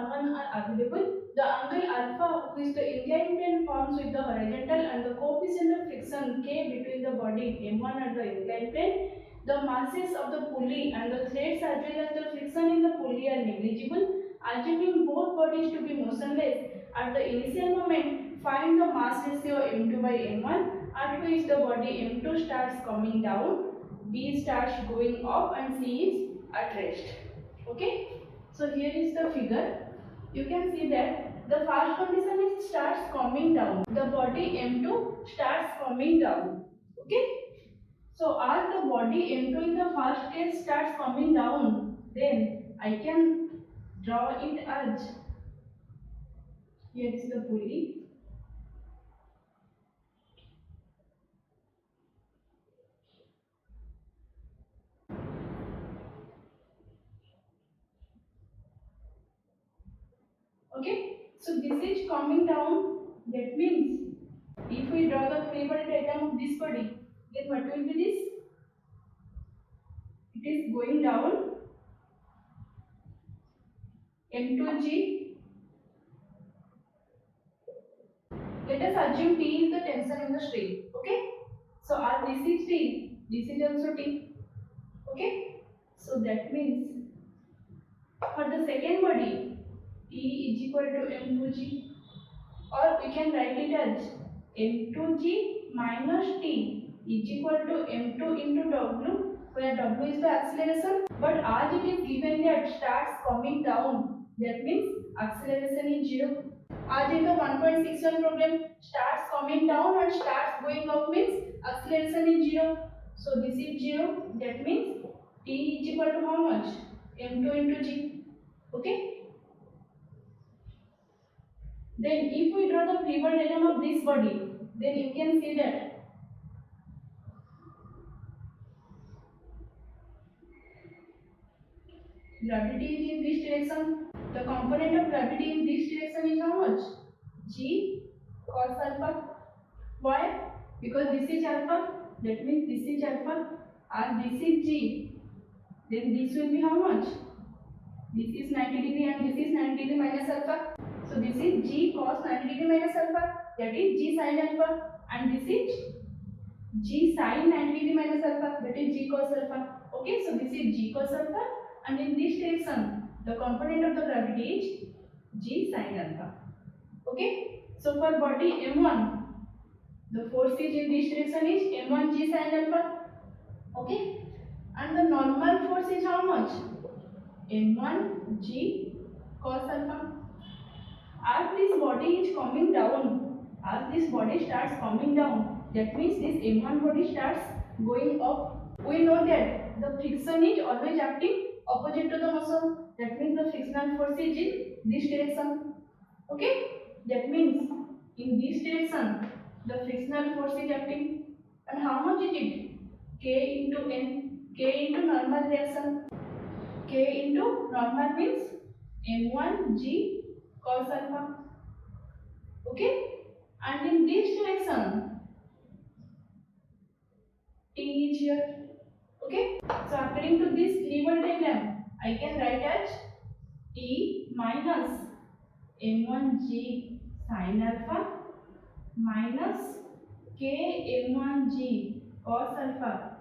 1 are available. The angle alpha, which the inclined plane forms with the horizontal, and the coefficient of friction K between the body M1 and the inclined plane. The masses of the pulley and the threads as well as the friction in the pulley are negligible. Assuming both bodies to be motionless at the initial moment, find the mass ratio m2 by m1, at which the body m2 starts coming down, B starts going up, and C is at rest. Okay, so here is the figure. You can see that the first condition is starts coming down. The body M2 starts coming down. Okay, so as the body M2 in the first case starts coming down, then I can draw it as, here is the pulley. Okay, so this is coming down. That means if we draw the free body diagram of this body, then what will be this? It is going down M2G. Let us assume T is the tension in the string. Okay, so as this is T, this is also T. Okay, so that means for the second body, T is equal to M2G, or we can write it as M2G minus T is equal to M2 into W, where W is the acceleration. But as it is given that starts coming down, that means acceleration is 0. As in the 1.61 problem, starts coming down and starts going up means acceleration is 0. So this is 0. That means T is equal to how much? M2 into G. Okay. Then if we draw the free body diagram of this body, then you can see that gravity is in this direction. The component of gravity in this direction is how much? G cos alpha. Why? Because this is alpha. That means this is alpha. And this is G. Then this will be how much? This is 90 degree and this is 90 degree minus alpha. So this is G cos 90 degree minus alpha. That is G sin alpha. And this is G sin 90 degree minus alpha. That is G cos alpha. Okay, so this is G cos alpha. And in this direction, the component of the gravity is G sin alpha. Okay, so for body M1, the force is in this direction is M1 G sin alpha. Okay, and the normal force is how much? M1 G cos alpha. As this body is coming down, as this body starts coming down, that means this M1 body starts going up. We know that the friction is always acting opposite to the motion. That means the frictional force is in this direction. Okay, that means in this direction the frictional force is acting. And how much is it? K into N. K into normal reaction. K into normal means M1 G cos alpha. Okay, and in this direction T is here. Okay, so according to this free body diagram, I can write as T minus M1G sin alpha minus K M1G cos alpha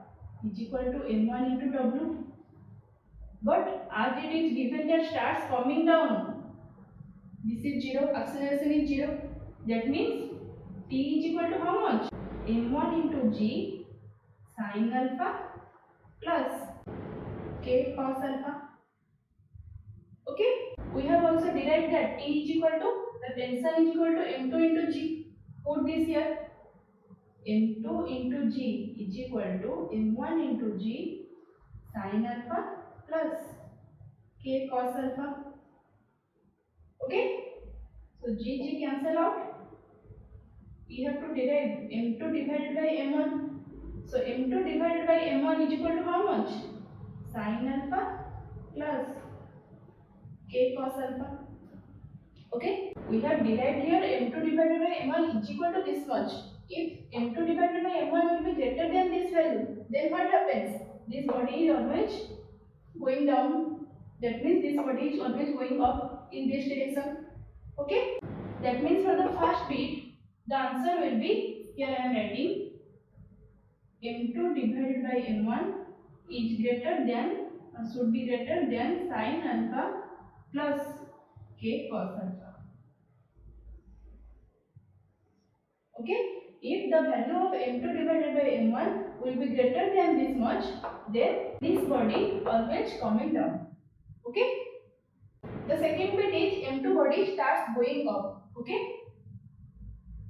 is equal to M1 into W. But as it is given that starts coming down, this is 0, acceleration is 0. That means T is equal to how much? M1 into G sin alpha plus K cos alpha. Okay, we have also derived that T is equal to, the tension is equal to M2 into G. Put this here. M2 into G is equal to M1 into G sin alpha plus K cos alpha. Okay, so G cancel out. We have to derive M2 divided by M1. So M2 divided by M1 is equal to how much? Sin alpha plus K cos alpha. Okay, we have derived here M2 divided by M1 is equal to this much. If M2 divided by M1 will be greater than this value, then what happens? This body is always going down. That means this body is always going up in this direction. Okay. That means for the first bit, the answer will be, here I am writing, m2 divided by m1 is greater than, should be greater than sin alpha plus k cos alpha. Okay. If the value of m2 divided by m1 will be greater than this much, then this body always coming down. Okay. The second bit is m2 body starts going up. Okay.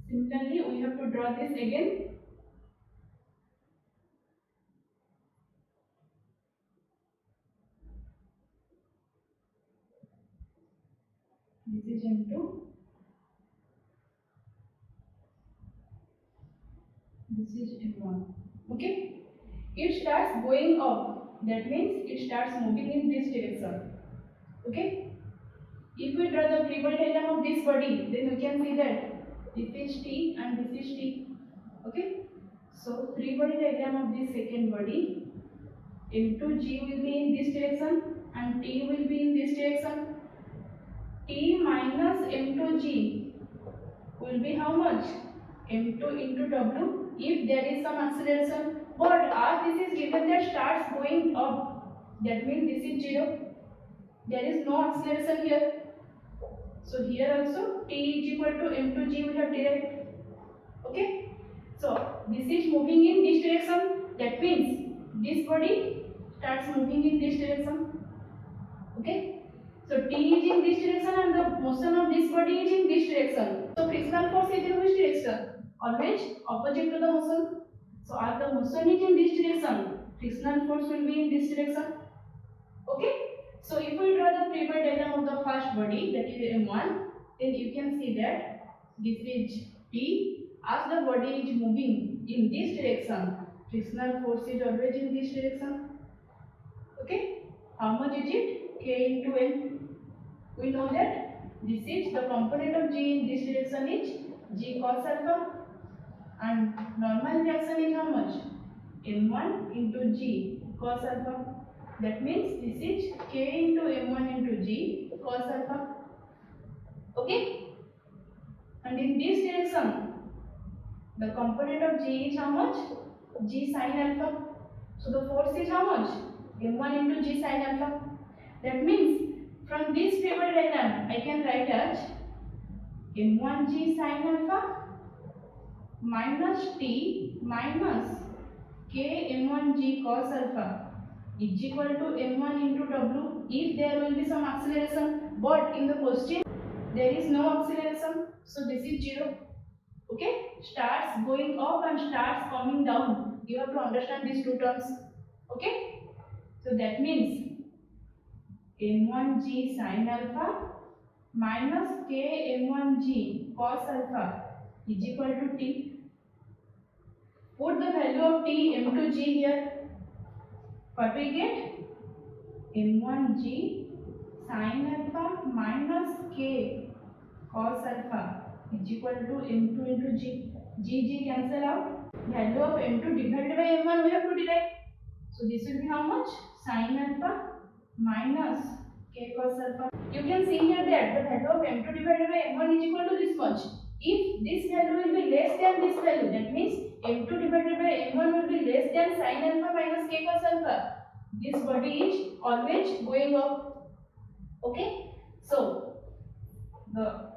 Similarly, we have to draw this again. This is m2. This is m1. Okay. It starts going up. That means it starts moving in this direction. Okay. If we draw the free body diagram of this body, then we can see that this is T and this is T. Okay. So free body diagram of this second body, m2g will be in this direction and T will be in this direction. T minus m2g will be how much? m2 into w if there is some acceleration. But as this is given that starts going up, that means this is 0. There is no acceleration here. So here also T is equal to m2g we have derived. Okay. So this is moving in this direction. That means this body starts moving in this direction. Okay. So T is in this direction and the motion of this body is in this direction. So frictional force is in which direction? Always opposite to the motion. So as the motion is in this direction, frictional force will be in this direction. Okay. So if we draw the free body diagram of the first body, that is m1, then you can see that this is T. As the body is moving in this direction, frictional force is always in this direction. Okay. How much is it? K into N. We know that this is the component of G in this direction is G cos alpha, and normal reaction is how much? M1 into G cos alpha. That means this is K into M1 into G cos alpha. Okay. And in this direction, the component of G is how much? G sin alpha. So the force is how much? M1 into G sin alpha. That means from this free body diagram, I can write as m1g sin alpha minus T minus K m1g cos alpha is equal to m1 into W if there will be some acceleration. But in the question, there is no acceleration. So this is 0. Okay. Starts going up and starts coming down. You have to understand these two terms. Okay. So that means m1g sin alpha minus k m1g cos alpha is equal to T. Put the value of T m2g here. What we get? m1g sin alpha minus k cos alpha is equal to m2 into g. G cancel out. Value of m2 divided by m1 we have to derive. So this will be how much? Sin alpha minus k cos alpha. You can see here that the value of m2 divided by m1 is equal to this much. If this value will be less than this value, that means m2 divided by m1 will be less than sin alpha minus k cos alpha. This body is always going up. Okay. So the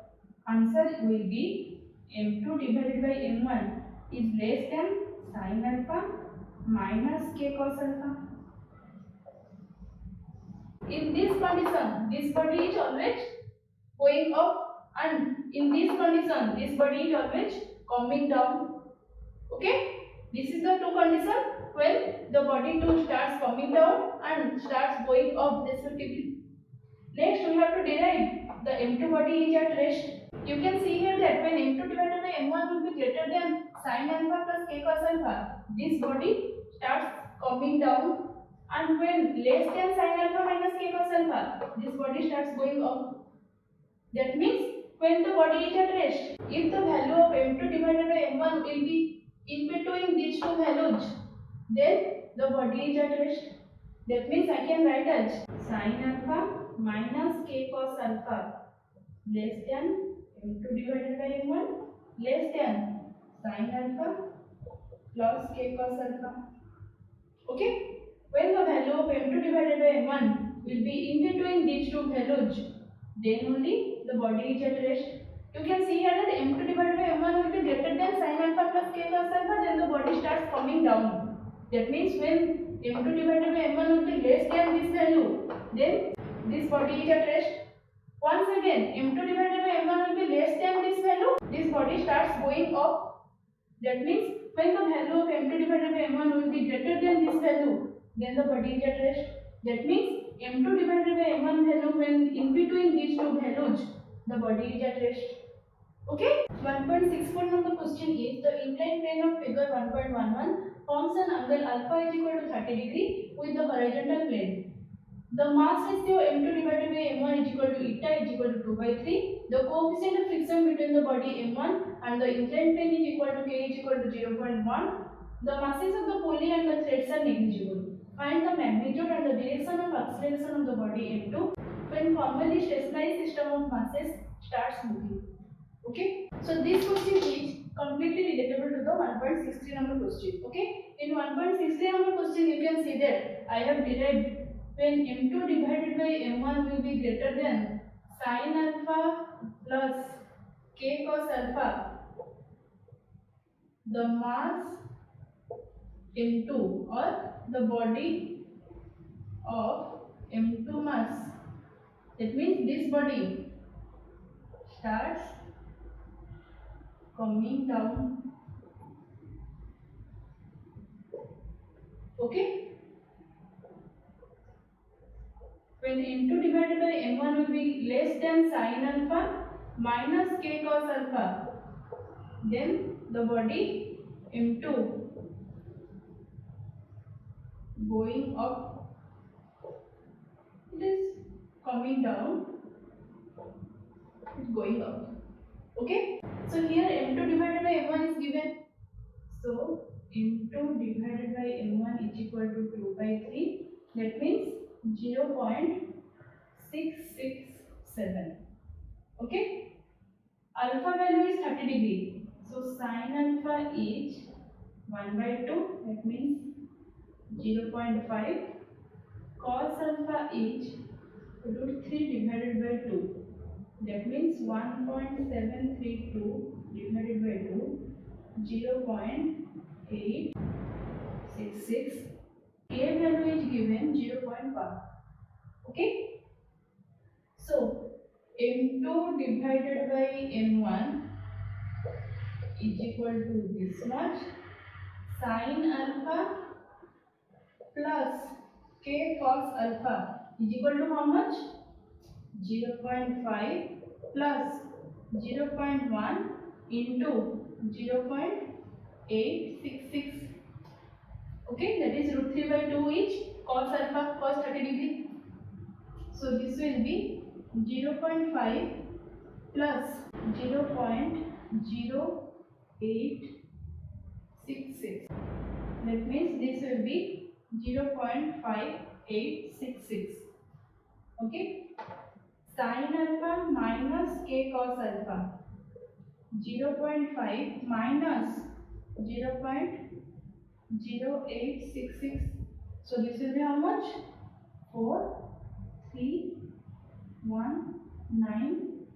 answer will be m2 divided by m1 is less than sin alpha minus k cos alpha. In this condition, this body is always going up, and in this condition, this body is always coming down. Okay. This is the two condition when the body too starts coming down and starts going up respectively. Next, we have to derive the m2 body is at rest. You can see here that when m2 divided by m1 will be greater than sin alpha plus k cos alpha, this body starts coming down, and when less than sin alpha minus k cos alpha, this body starts going up. That means when the body is at rest, if the value of m2 divided by m1 will be in between these two values, then the body is at rest. That means I can write as sin alpha minus k cos alpha less than m2 divided by m1 less than sin alpha plus k cos alpha. Okay? When the value of m2 divided by m1 will be in between these two values, then only the body is at rest. You can see here that m2 divided by m1 will be greater than sin alpha plus k cos alpha, then the body starts coming down. That means when m2 divided by m1 will be less than this value, then this body is at rest. Once again, m2 divided by m1 will be less than this value, this body starts going up. That means when the value of m2 divided by m1 will be greater than this value, then the body is at rest. That means m2 divided by m1 value when in between these two values, the body is at rest. Okay? 1.64 number question is the inclined plane of figure 1.11 forms an angle alpha is equal to 30 degree with the horizontal plane. The mass ratio m2 divided by m1 is equal to eta is equal to 2 by 3. The coefficient of friction between the body m1 and the inclined plane is equal to k is equal to 0.1. The masses of the pulley and the threads are negligible. Find the magnitude and the direction of acceleration of the body m2 when formally stationary system of masses starts moving. Okay, so this question is completely relatable to the 1.63 number question. Okay, in 1.63 number question you can see that I have derived when m2 divided by m1 will be greater than sin alpha plus k cos alpha, the mass m2 or the body of m2 mass, that means this body starts coming down. Okay, when m2 divided by m1 will be less than sin alpha minus k cos alpha, then the body m2 going up, it is coming down, it's going up. Okay, so here m2 divided by m1 is given, so m2 divided by m1 is equal to 2 by 3, that means 0.667. Okay, alpha value is 30 degree, so sin alpha is 1 by 2, that means 0.5. Cos alpha is root 3 divided by 2, that means 1.732 divided by 2, 0.866. K value is given 0.1. Okay, so m2 divided by m1 is equal to this much, sin alpha plus k cos alpha is equal to how much? 0.5 plus 0.1 into 0.866. Okay, that is root 3 by 2 each. Cos alpha, cos 30 degree. So this will be 0.5 plus 0.0866. That means this will be 0.5866. Okay, sin alpha minus k cos alpha, 0.5 minus 0.0866. So this will be how much? 4319.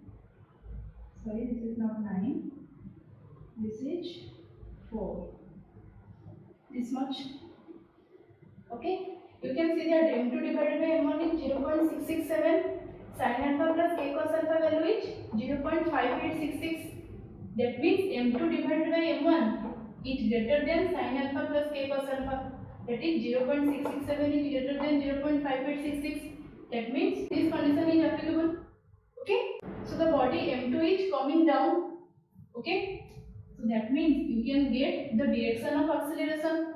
Sorry, this is not 9. This is 4. This much. Okay, you can see that m2 divided by m1 is 0.667. Sin alpha plus k cos alpha value is 0.5866. That means m2 divided by m1 is greater than sin alpha plus k cos alpha. That is 0.667 is greater than 0.5866. That means this condition is applicable. Okay, so the body m2 is coming down. Okay, so that means you can get the direction of acceleration.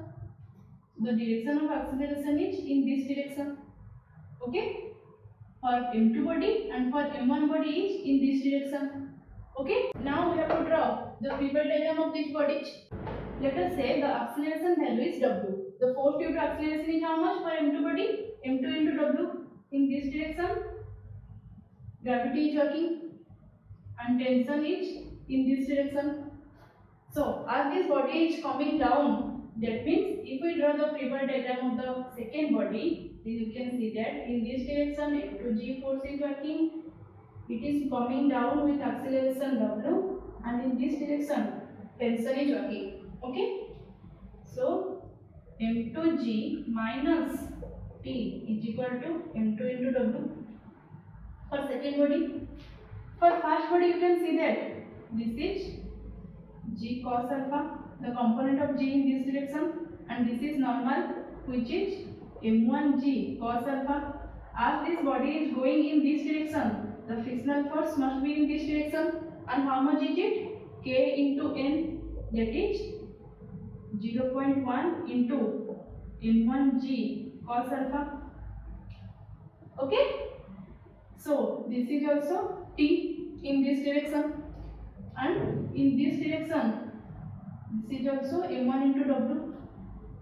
The direction of acceleration is in this direction. Okay, for m2 body and for m1 body is in this direction. Okay, now we have to draw the pivot diagram of these bodies. Let us say the acceleration value is w. The force due to acceleration is how much for m2 body? m2 into w. In this direction, gravity is working and tension is in this direction. So as this body is coming down, that means if we draw the free body diagram of the second body, then you can see that in this direction F2g force is working. It is coming down with acceleration w, and in this direction tension is working. Okay, so m2g minus t is equal to m2 into w for second body. For first body, you can see that this is g cos alpha, the component of g in this direction, and this is normal, which is m1g cos alpha. As this body is going in this direction, the frictional force must be in this direction, and how much is it? K into n, that is 0.1 into m1g cos alpha. Okay, so this is also t in this direction, and in this direction this is also m1 into w.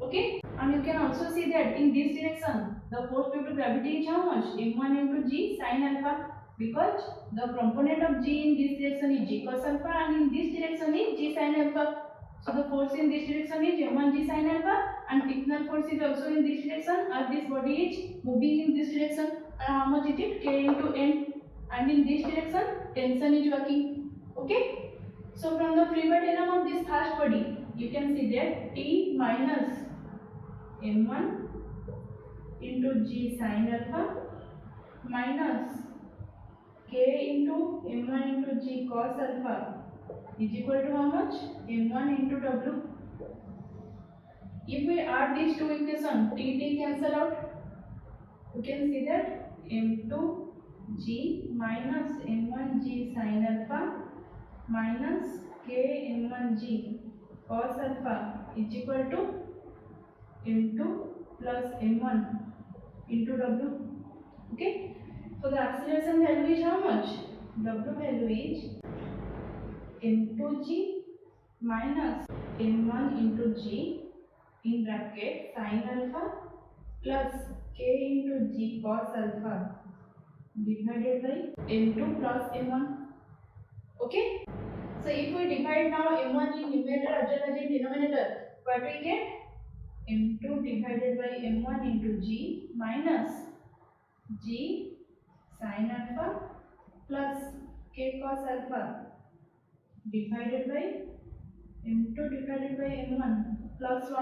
Okay, and you can also see that in this direction the force due to gravity is how much? m1 into g sin alpha, because the component of g in this direction is g cos alpha, and in this direction is g sin alpha. So the force in this direction is m1 g sin alpha, and frictional force is also in this direction as this body is moving in this direction. And how much is it? K into n, and in this direction tension is working. Okay, so from the free body diagram of this first body, you can see that t minus m1 into g sin alpha minus k into m1 into g cos alpha is equal to how much? m1 into w. If we add these two equations, t cancel out. You can see that m2g minus m1g sin alpha minus k m1g cos alpha is equal to m2 plus m1 into w. Okay, so the acceleration value is how much? W value is m2g minus m1 into g in bracket sin alpha plus k into g cos alpha divided by m2 plus m1. Okay, so if we divide now m1 in numerator as well as in denominator, what we get? m2 divided by m1 into g minus g sin alpha plus k cos alpha divided by m2 divided by m1 plus 1.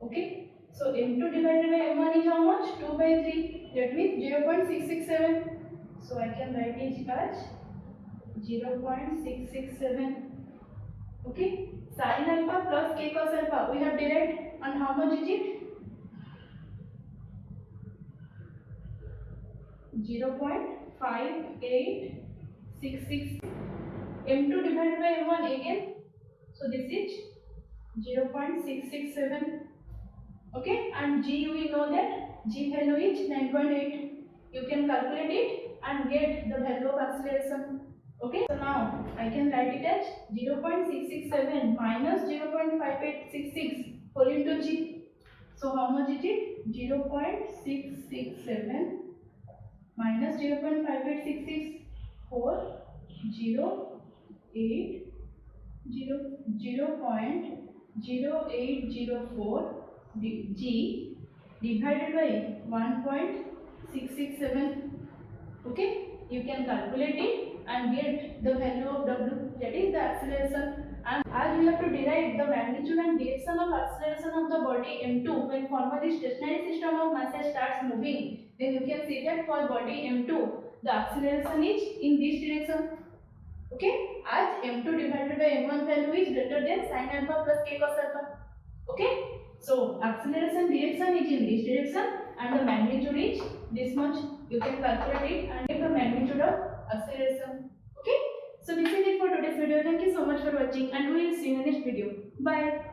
Okay, so m2 divided by m1 is how much? 2 by 3, that means 0.667. So I can write it as 0.667. Okay, sin alpha plus k cos alpha we have derived, and how much is it? 0.5866. m2 divided by m1 again, so this is 0.667. Okay, and g we know that g value is 9.8. You can calculate it and get the value of acceleration. Okay, so now I can write it as 0.667 minus 0.5866 whole into g. So how much is it? 0.667 minus 0.5866 for 0.0804 g divided by 1.667. Okay, you can calculate it and get the value of w, that is the acceleration. And as we have to derive the magnitude and direction of acceleration of the body m2 when formally stationary system of masses starts moving, then you can see that for body m2 the acceleration is in this direction. Okay, as m2 divided by m1 value is greater than sin alpha plus k cos alpha. Okay, so acceleration direction is in this direction and the magnitude is this much. You can calculate it and get the magnitude of acceleration. Okay, so this is it for today's video. Thank you so much for watching, and we will see you in the next video. Bye.